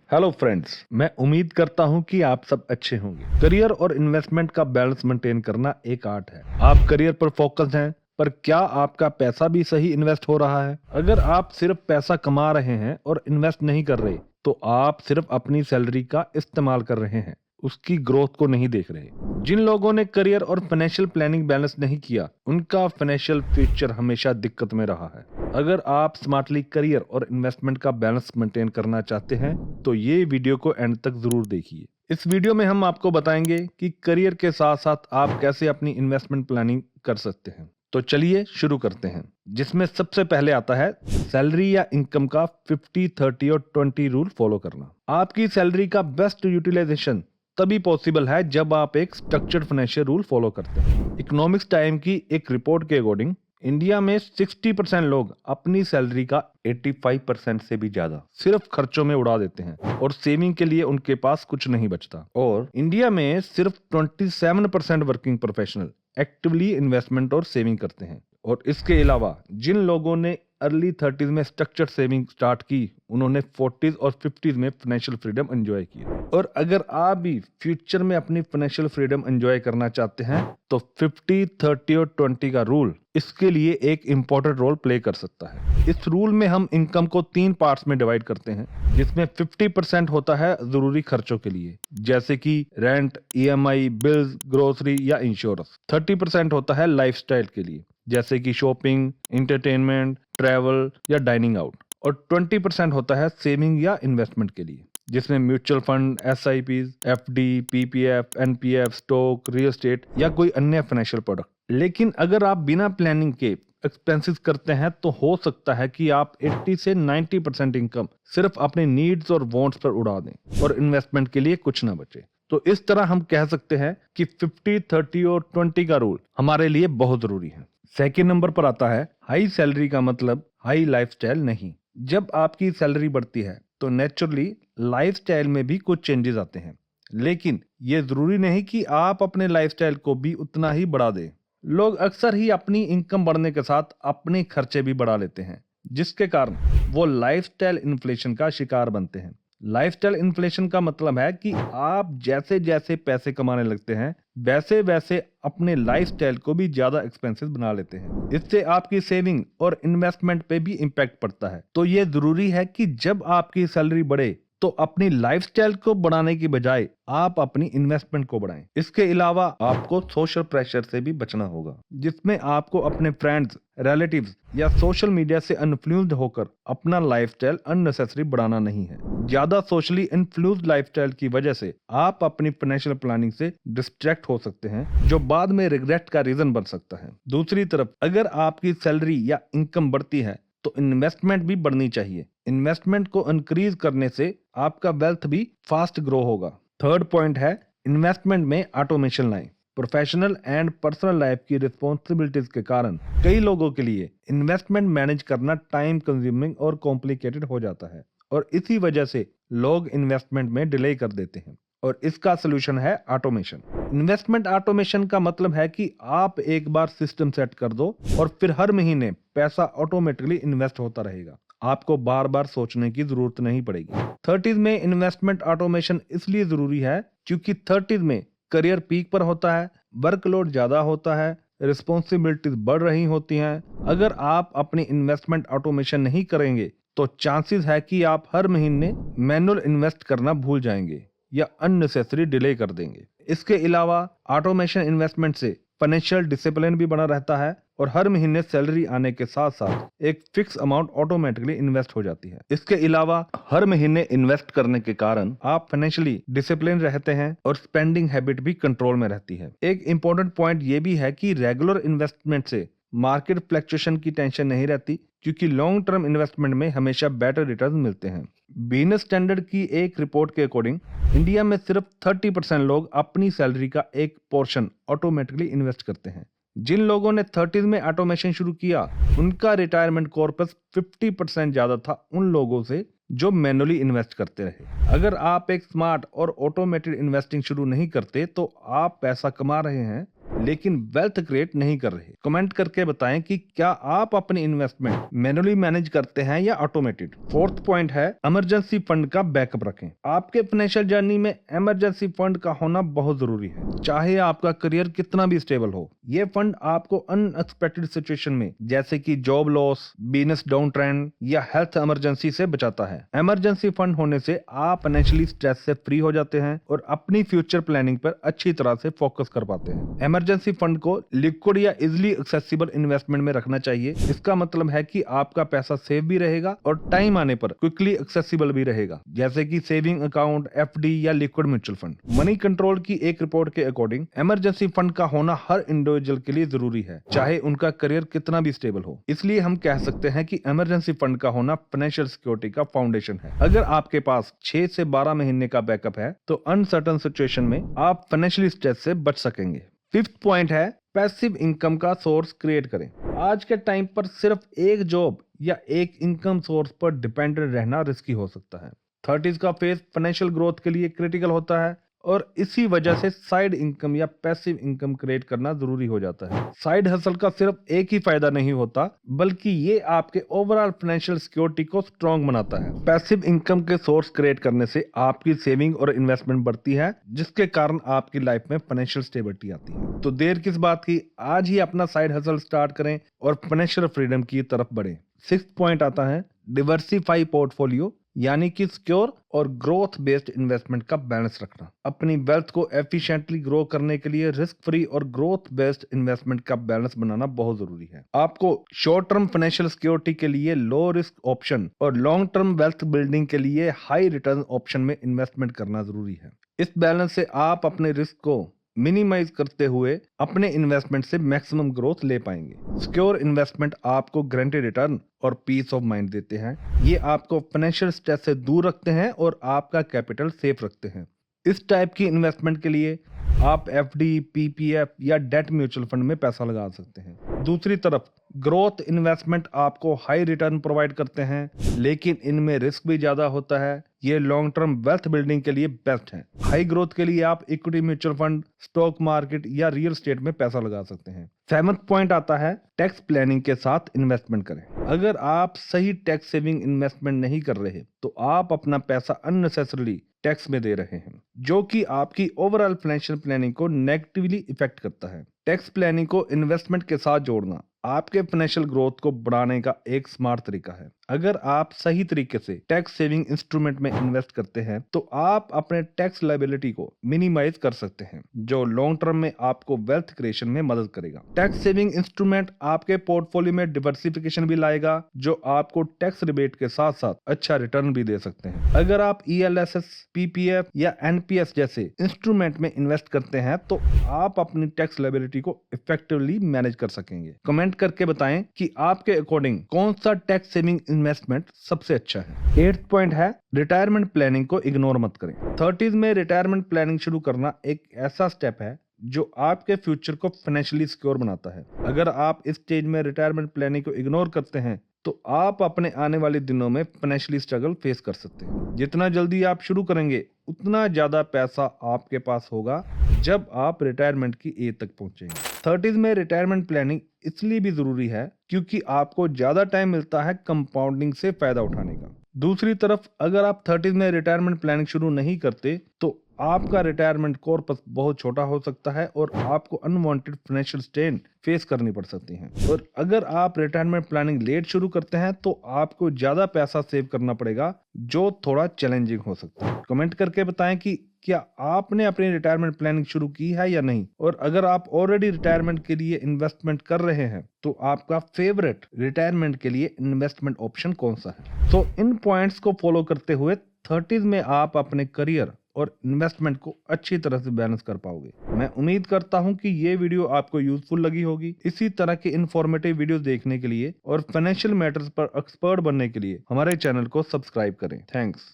Hello friends, मैं उम्मीद करता हूं कि आप सब अच्छे होंगे। करियर और इन्वेस्टमेंट का बैलेंस मेंटेन करना एक आर्ट है। आप करियर पर फोकस हैं, पर क्या आपका पैसा भी सही इन्वेस्ट हो रहा है? अगर आप सिर्फ पैसा कमा रहे हैं और इन्वेस्ट नहीं कर रहे, तो आप सिर्फ अपनी सैलरी का इस्तेमाल कर रहे हैं, उसकी ग्रोथ को नहीं देख रहे। जिन लोगों ने करियर और फाइनेंशियल प्लानिंग बैलेंस नहीं किया, उनका फाइनेंशियल फ्यूचर हमेशा दिक्कत में रहा है। अगर आप स्मार्टली करियर और इन्वेस्टमेंट का बैलेंस मेंटेन करना चाहते हैं, तो ये वीडियो को एंड तक जरूर देखिए। इस वीडियो में हम आपको बताएंगे कि करियर के साथ साथ आप कैसे अपनी इन्वेस्टमेंट प्लानिंग कर सकते हैं। तो चलिए शुरू करते हैं, जिसमें सबसे पहले आता है सैलरी या इनकम का 50, 30 और 20 रूल फॉलो करना। आपकी सैलरी का बेस्ट यूटिलाइजेशन तभी पॉसिबल है जब आप एक स्ट्रक्चर्ड फाइनेंशियल रूल फॉलो करते हैं। इकोनॉमिक्स टाइम की एक रिपोर्ट के अकॉर्डिंग इंडिया में 60% लोग अपनी सैलरी का 85% से भी ज्यादा सिर्फ खर्चों में उड़ा देते हैं और सेविंग के लिए उनके पास कुछ नहीं बचता। और इंडिया में सिर्फ 27% वर्किंग प्रोफेशनल एक्टिवली इन्वेस्टमेंट और सेविंग करते हैं। और इसके अलावा जिन लोगों ने अर्ली 30s में स्ट्रक्चर्ड सेविंग स्टार्ट की, उन्होंने 40s और 50s में फाइनेंशियल फ्रीडम एंजॉय की। और अगर आप भी फ्यूचर में अपनी फाइनेंशियल फ्रीडम एंजॉय करना चाहते हैं, तो 50, 30 और 20 का रूल इसके लिए एक इम्पोर्टेंट रोल प्ले कर सकता है। इस रूल में हम इनकम को 3 पार्ट्स में डिवाइड करते हैं, जिसमें 50% होता है जरूरी खर्चों के लिए, जैसे कि रेंट, EMI, बिल्स, ग्रोसरी या इंश्योरेंस। 30% होता है लाइफस्टाइल के लिए, जैसे कि शॉपिंग, एंटरटेनमेंट, ट्रैवल या डाइनिंग आउट। और 20% होता है सेविंग या इन्वेस्टमेंट के लिए, जिसमें mutual fund, SIPs, FD, PPF, NPF, stock, real estate या कोई अन्य फाइनेंशियल प्रोडक्ट। लेकिन अगर आप बिना प्लानिंग के एक्सपेंसेस करते हैं, तो हो सकता है कि आप 80 से 90% इनकम सिर्फ अपने नीड्स और वांट्स पर उड़ा दें और इन्वेस्टमेंट के लिए कुछ ना बचे। तो इस तरह हम कह सकते हैं कि 50, 30 और 20 का रूल हमारे लिए बहुत जरूरी है। सेकेंड नंबर पर आता है हाई सैलरी का मतलब हाई लाइफस्टाइल नहीं। जब आपकी सैलरी बढ़ती है, तो नेचुरली लाइफस्टाइल में भी कुछ चेंजेस आते हैं, लेकिन ये जरूरी नहीं कि आप अपने लाइफस्टाइल को भी उतना ही बढ़ा दें। लोग अक्सर ही अपनी इनकम बढ़ने के साथ अपने खर्चे भी बढ़ा लेते हैं, जिसके कारण वो लाइफस्टाइल इन्फ्लेशन का शिकार बनते हैं। लाइफस्टाइल इन्फ्लेशन का मतलब है कि आप जैसे जैसे पैसे कमाने लगते हैं, वैसे वैसे अपने लाइफस्टाइल को भी ज्यादा एक्सपेंसिव बना लेते हैं। इससे आपकी सेविंग और इन्वेस्टमेंट पे भी इम्पैक्ट पड़ता है। तो ये जरूरी है कि जब आपकी सैलरी बढ़े, तो अपनी लाइफस्टाइल को बढ़ाने की बजाय आप अपनी इन्वेस्टमेंट को बढ़ाएं। इसके अलावा आपको सोशल प्रेशर से भी बचना होगा, जिसमें आपको अपने फ्रेंड्स, रिलेटिव्स या सोशल मीडिया से इन्फ्लुएंस्ड होकर अपना लाइफस्टाइल अननेसेसरी बढ़ाना नहीं है। ज्यादा सोशली इन्फ्लुएंस्ड लाइफस्टाइल की वजह से आप अपनी फाइनेंशियल प्लानिंग से डिस्ट्रैक्ट हो सकते हैं, जो बाद में रिग्रेट का रीजन बन सकता है। दूसरी तरफ अगर आपकी सैलरी या इनकम बढ़ती है, तो इन्वेस्टमेंट भी बढ़नी चाहिए। इन्वेस्टमेंट को इंक्रीज करने से आपका वेल्थ भी फास्ट ग्रो होगा। थर्ड पॉइंट है इन्वेस्टमेंट में ऑटोमेशन लाएं। प्रोफेशनल एंड पर्सनल लाइफ की रिस्पॉन्सिबिलिटीज के कारण कई लोगों के लिए इन्वेस्टमेंट मैनेज करना टाइम कंज्यूमिंग और कॉम्प्लिकेटेड हो जाता है, और इसी वजह से लोग इन्वेस्टमेंट में डिले कर देते हैं। और इसका सोल्यूशन है ऑटोमेशन। इन्वेस्टमेंट ऑटोमेशन का मतलब है कि आप एक बार सिस्टम सेट कर दो और फिर हर महीने पैसा ऑटोमेटिकली इन्वेस्ट होता रहेगा। आपको बार बार सोचने की जरूरत नहीं पड़ेगी। 30s में इन्वेस्टमेंट ऑटोमेशन इसलिए जरूरी है क्योंकि 30s में करियर पीक पर होता है, वर्कलोड ज्यादा होता है, रिस्पॉन्सिबिलिटीज बढ़ रही होती हैं। अगर आप अपनी इन्वेस्टमेंट ऑटोमेशन नहीं करेंगे, तो चांसेस है कि आप हर महीने मैनुअल इन्वेस्ट करना भूल जाएंगे या अननेसेसरी डिले कर देंगे। इसके अलावा ऑटोमेशन इन्वेस्टमेंट से फाइनेंशियल डिसिप्लिन भी बना रहता है, और हर महीने सैलरी आने के साथ साथ एक फिक्स अमाउंट ऑटोमेटिकली इन्वेस्ट हो जाती है। इसके अलावा हर महीने इन्वेस्ट करने के कारण आप फाइनेंशियली डिसिप्लिन रहते हैं और स्पेंडिंग हैबिट भी कंट्रोल में रहती है। एक इंपॉर्टेंट पॉइंट ये भी है कि रेगुलर इन्वेस्टमेंट से मार्केट फ्लक्चुएशन की टेंशन नहीं रहती, क्योंकि लॉन्ग टर्म इन्वेस्टमेंट में हमेशा बेटर रिटर्न मिलते हैं। बिजनेस स्टैंडर्ड की एक रिपोर्ट के अकॉर्डिंग इंडिया में सिर्फ 30% लोग अपनी सैलरी का एक पोर्शन ऑटोमेटिकली इन्वेस्ट करते हैं। जिन लोगों ने 30s में ऑटोमेशन शुरू किया, उनका रिटायरमेंट कॉर्पस 50% ज्यादा था उन लोगों से जो मैनुअली इन्वेस्ट करते रहे। अगर आप एक स्मार्ट और ऑटोमेटेड इन्वेस्टिंग शुरू नहीं करते, तो आप पैसा कमा रहे हैं लेकिन वेल्थ क्रिएट नहीं कर रहे? कमेंट करके बताएं कि क्या आप अपनी इन्वेस्टमेंट मैनुअली मैनेज करते हैं या ऑटोमेटेड। फोर्थ पॉइंट है इमरजेंसी फंड का बैकअप रखें। आपके फाइनेंशियल जर्नी में इमरजेंसी फंड का होना बहुत जरूरी है। चाहे आपका करियर कितना भी स्टेबल हो, ये फंड आपको अनएक्सपेक्टेड सिचुएशन में जैसे कि job loss, business down trend या हेल्थ इमरजेंसी से बचाता है। इमरजेंसी फंड होने से आप फाइनेंशियली स्ट्रेस से फ्री हो जाते हैं और अपनी फ्यूचर प्लानिंग पर अच्छी तरह से फोकस कर पाते हैं। इमरजेंसी फंड को लिक्विड या इजिली एक्सेसिबल इन्वेस्टमेंट में रखना चाहिए। इसका मतलब है कि आपका पैसा सेफ भी रहेगा और टाइम आने पर क्विकली एक्सेसिबल भी रहेगा, जैसे कि सेविंग अकाउंट, एफडी या liquid mutual fund. Money control की एक रिपोर्ट के अकॉर्डिंग इमरजेंसी फंड का होना हर इंडिविजुअल के लिए जरूरी है, चाहे उनका करियर कितना भी स्टेबल हो। इसलिए हम कह सकते हैं कि इमरजेंसी फंड का होना फाइनेंशियल सिक्योरिटी का फाउंडेशन है। अगर आपके पास 6 से 12 महीने का बैकअप है तो अनसर्टेन सिचुएशन में आप फाइनेंशियली स्ट्रेस से बच सकेंगे। फिफ्थ पॉइंट है पैसिव इनकम का सोर्स क्रिएट करें। आज के टाइम पर सिर्फ एक जॉब या एक इनकम सोर्स पर डिपेंडेंट रहना रिस्की हो सकता है। 30s का फेज फाइनेंशियल ग्रोथ के लिए क्रिटिकल होता है और इसी वजह से साइड इनकम या पैसिव इनकम क्रिएट करना जरूरी हो जाता है। साइड हसल का सिर्फ एक ही फायदा नहीं होता, बल्कि ये आपके ओवरऑल फाइनेंशियल सिक्योरिटी को स्ट्रॉन्ग बनाता है। पैसिव इनकम के सोर्स क्रिएट करने से आपकी सेविंग और इन्वेस्टमेंट बढ़ती है, जिसके कारण आपकी लाइफ में फाइनेंशियल स्टेबिलिटी आती है। तो देर किस बात की, आज ही अपना साइड हसल स्टार्ट करें और फाइनेंशियल फ्रीडम की तरफ बढ़ें। सिक्स्थ पॉइंट आता है डिवर्सिफाई पोर्टफोलियो, यानी कि सिक्योर और ग्रोथ बेस्ड इन्वेस्टमेंट का बैलेंस रखना। अपनी वेल्थ को एफिशिएंटली ग्रो करने के लिए रिस्क फ्री और ग्रोथ बेस्ड इन्वेस्टमेंट का बैलेंस बनाना बहुत जरूरी है। आपको शॉर्ट टर्म फाइनेंशियल सिक्योरिटी के लिए लो रिस्क ऑप्शन और लॉन्ग टर्म वेल्थ बिल्डिंग के लिए हाई रिटर्न ऑप्शन में इन्वेस्टमेंट करना जरूरी है। इस बैलेंस से आप अपने रिस्क को मिनिमाइज करते हुए अपने इन्वेस्टमेंट से मैक्सिमम ग्रोथ ले पाएंगे। सिक्योर इन्वेस्टमेंट आपको गारंटी रिटर्न और पीस ऑफ माइंड देते हैं। ये आपको फाइनेंशियल स्ट्रेस से दूर रखते हैं और आपका कैपिटल सेफ रखते हैं। इस टाइप की इन्वेस्टमेंट के लिए आप एफडी, पीपीएफ या डेट म्यूचुअल फंड में पैसा लगा सकते हैं। दूसरी तरफ ग्रोथ इन्वेस्टमेंट आपको हाई रिटर्न प्रोवाइड करते हैं, लेकिन इनमें रिस्क भी ज्यादा होता है। ये लॉन्ग टर्म वेल्थ बिल्डिंग के लिए बेस्ट है। हाई ग्रोथ के लिए आप equity mutual fund, stock market या रियल एस्टेट में पैसा लगा सकते हैं। सेवंथ पॉइंट आता है टैक्स प्लानिंग के साथ इन्वेस्टमेंट करें। अगर आप सही टैक्स सेविंग इन्वेस्टमेंट नहीं कर रहे तो आप अपना पैसा अननेसेसरली टैक्स में दे रहे हैं, जो कि आपकी ओवरऑल फाइनेंशियल प्लानिंग को नेगेटिवली इफेक्ट करता है। टैक्स प्लानिंग को इन्वेस्टमेंट के साथ जोड़ना आपके फाइनेंशियल ग्रोथ को बढ़ाने का एक स्मार्ट तरीका है। अगर आप सही तरीके से टैक्स सेविंग इंस्ट्रूमेंट में इन्वेस्ट करते हैं तो आप अपने टैक्स लायबिलिटी को मिनिमाइज कर सकते हैं, जो लॉन्ग टर्म में आपको वेल्थ क्रिएशन में मदद करेगा। टैक्स सेविंग इंस्ट्रूमेंट आपके पोर्टफोलियो में डिवर्सिफिकेशन भी लाएगा, जो आपको टैक्स रिबेट के साथ साथ अच्छा रिटर्न भी दे सकते हैं। अगर आप ELSS, PPF या NPS जैसे इंस्ट्रूमेंट में इन्वेस्ट करते हैं तो आप अपनी टैक्स लायबिलिटी को इफेक्टिवली मैनेज कर सकेंगे। कमेंट करके बताएं कि आपके अकॉर्डिंग कौन सा टैक्स सेविंग इन्वेस्टमेंट सबसे अच्छा है। 8th पॉइंट है रिटायरमेंट प्लानिंग को इग्नोर मत करें। 30s में रिटायरमेंट प्लानिंग शुरू करना एक ऐसा स्टेप है जो आपके फ्यूचर को फाइनेंशियली सिक्योर बनाता है। अगर आप इस स्टेज में रिटायरमेंट प्लानिंग को इग्नोर करते हैं तो आप अपने आने वाले दिनों में फाइनेंशियली स्ट्रगल फेस कर सकते हैं। जितना जल्दी आप शुरू करेंगे उतना ज्यादा पैसा आपके पास होगा जब आप रिटायरमेंट की एज तक पहुंचेंगे। 30s में रिटायरमेंट प्लानिंग इसलिए भी जरूरी है क्योंकि आपको ज्यादा टाइम मिलता है कंपाउंडिंग से फायदा उठाने का। दूसरी तरफ अगर आप 30s में रिटायरमेंट प्लानिंग शुरू नहीं करते तो आपका रिटायरमेंट कॉर्पस बहुत छोटा हो सकता है और आपको अनवांटेड फाइनेंशियल स्ट्रेन फेस करनी पड़ सकती है। और अगर आप रिटायरमेंट प्लानिंग लेट शुरू करते हैं तो आपको ज्यादा पैसा सेव करना पड़ेगा, जो थोड़ा चैलेंजिंग हो सकता है। कमेंट करके बताएं कि क्या आपने अपनी रिटायरमेंट प्लानिंग शुरू की है या नहीं, और अगर आप ऑलरेडी रिटायरमेंट के लिए इन्वेस्टमेंट कर रहे हैं तो आपका फेवरेट रिटायरमेंट के लिए इन्वेस्टमेंट ऑप्शन कौन सा है। तो इन पॉइंट्स को फॉलो करते हुए 30s में आप अपने करियर और इन्वेस्टमेंट को अच्छी तरह से बैलेंस कर पाओगे। मैं उम्मीद करता हूं कि ये वीडियो आपको यूजफुल लगी होगी। इसी तरह के इन्फॉर्मेटिव वीडियोस देखने के लिए और फाइनेंशियल मैटर्स पर एक्सपर्ट बनने के लिए हमारे चैनल को सब्सक्राइब करें। थैंक्स।